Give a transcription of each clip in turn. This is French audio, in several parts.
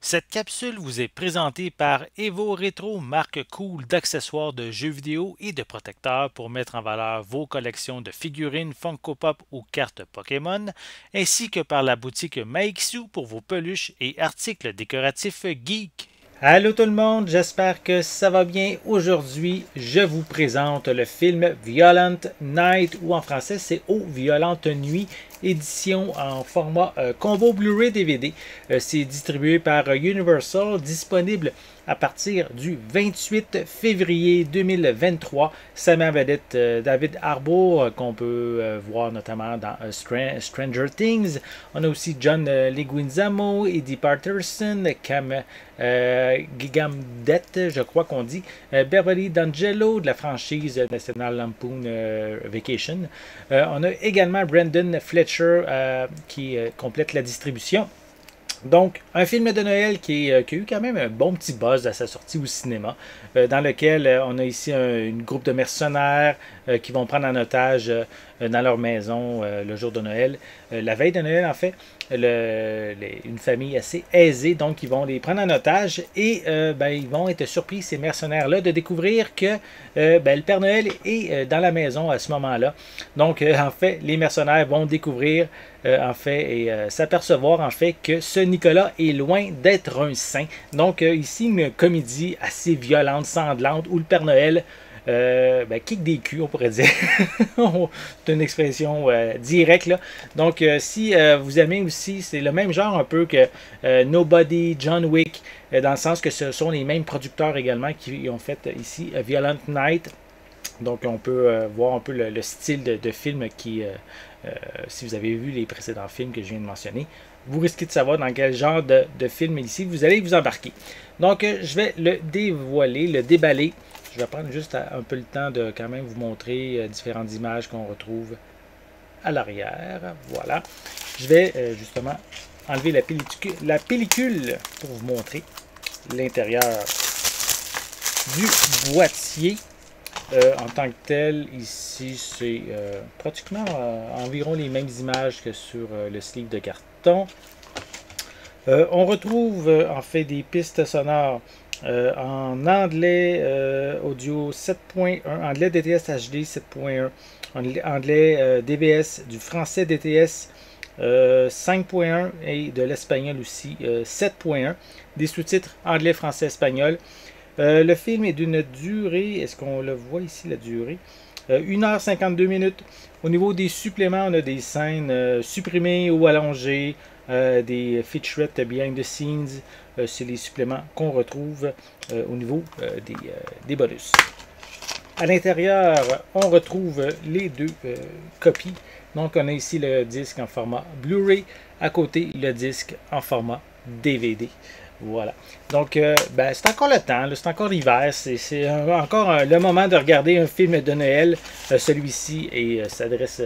Cette capsule vous est présentée par Evo Retro, marque cool d'accessoires de jeux vidéo et de protecteurs pour mettre en valeur vos collections de figurines Funko Pop ou cartes Pokémon, ainsi que par la boutique Maixu pour vos peluches et articles décoratifs geek. Allô tout le monde, j'espère que ça va bien. Aujourd'hui, je vous présente le film Violent Night, ou en français c'est Oh Violente Nuit, édition en format combo Blu-ray DVD. C'est distribué par Universal, disponible à partir du 28 février 2023. Ça met en vedette David Harbour, qu'on peut voir notamment dans Stranger Things. On a aussi John Leguizamo, Eddie Patterson, Cam Gigamdet, je crois qu'on dit, Beverly D'Angelo de la franchise National Lampoon Vacation. On a également Brandon Fletcher qui complète la distribution. Donc, un film de Noël qui a eu quand même un bon petit buzz à sa sortie au cinéma, dans lequel on a ici une groupe de mercenaires qui vont prendre en otage dans leur maison le jour de Noël, la veille de Noël en fait, une famille assez aisée, donc ils vont les prendre en otage et ils vont être surpris, ces mercenaires-là, de découvrir que le Père Noël est dans la maison à ce moment-là. Donc, en fait, les mercenaires vont découvrir et s'apercevoir en fait que ce Nicolas est loin d'être un saint. Donc ici une comédie assez violente, sanglante, où le Père Noël kick des culs, on pourrait dire. C'est une expression directe là. Donc si vous aimez aussi, c'est le même genre un peu que Nobody, John Wick, dans le sens que ce sont les mêmes producteurs également qui ont fait ici Violent Night. Donc on peut voir un peu le style de film qui, si vous avez vu les précédents films que je viens de mentionner, vous risquez de savoir dans quel genre de film ici vous allez vous embarquer. Donc je vais le dévoiler, le déballer. Je vais prendre juste un peu le temps de quand même vous montrer différentes images qu'on retrouve à l'arrière. Voilà. Je vais justement enlever la pellicule pour vous montrer l'intérieur du boîtier. En tant que tel, ici, c'est pratiquement environ les mêmes images que sur le sleeve de carton. On retrouve en fait des pistes sonores en anglais audio 7.1, anglais DTS HD 7.1, anglais DBS, du français DTS 5.1 et de l'espagnol aussi 7.1, des sous-titres anglais, français, espagnol. Le film est d'une durée, est-ce qu'on le voit ici la durée? 1h52 minutes. Au niveau des suppléments, on a des scènes supprimées ou allongées, des featurettes behind the scenes. C'est les suppléments qu'on retrouve au niveau des bonus. À l'intérieur, on retrouve les deux copies. Donc, on a ici le disque en format Blu-ray. À côté, le disque en format DVD. Voilà. Donc, c'est encore le temps, c'est encore l'hiver, c'est encore le moment de regarder un film de Noël. Celui-ci s'adresse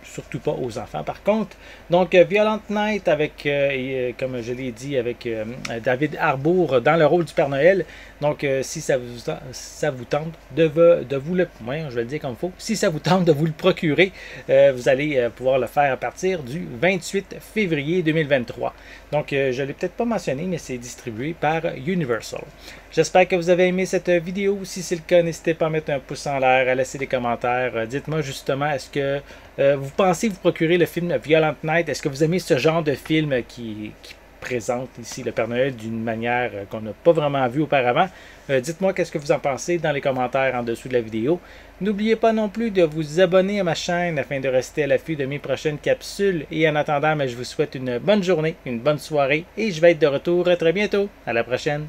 surtout pas aux enfants par contre. Donc, Violent Night avec, comme je l'ai dit, avec David Harbour dans le rôle du Père Noël. Donc, si ça vous tente de vous le... Ouais, je vais le dire comme il faut. Si ça vous tente de vous le procurer, vous allez pouvoir le faire à partir du 28 février 2023. Donc, je ne l'ai peut-être pas mentionné, mais c'est distribué par Universal. J'espère que vous avez aimé cette vidéo. Si c'est le cas, n'hésitez pas à mettre un pouce en l'air, à laisser des commentaires. Dites-moi justement, est-ce que vous pensez vous procurer le film Violent Night? Est-ce que vous aimez ce genre de film qui présente ici le Père Noël d'une manière qu'on n'a pas vraiment vue auparavant? Dites-moi qu'est-ce que vous en pensez dans les commentaires en dessous de la vidéo. N'oubliez pas non plus de vous abonner à ma chaîne afin de rester à l'affût de mes prochaines capsules. Et en attendant, je vous souhaite une bonne journée, une bonne soirée et je vais être de retour très bientôt. À la prochaine!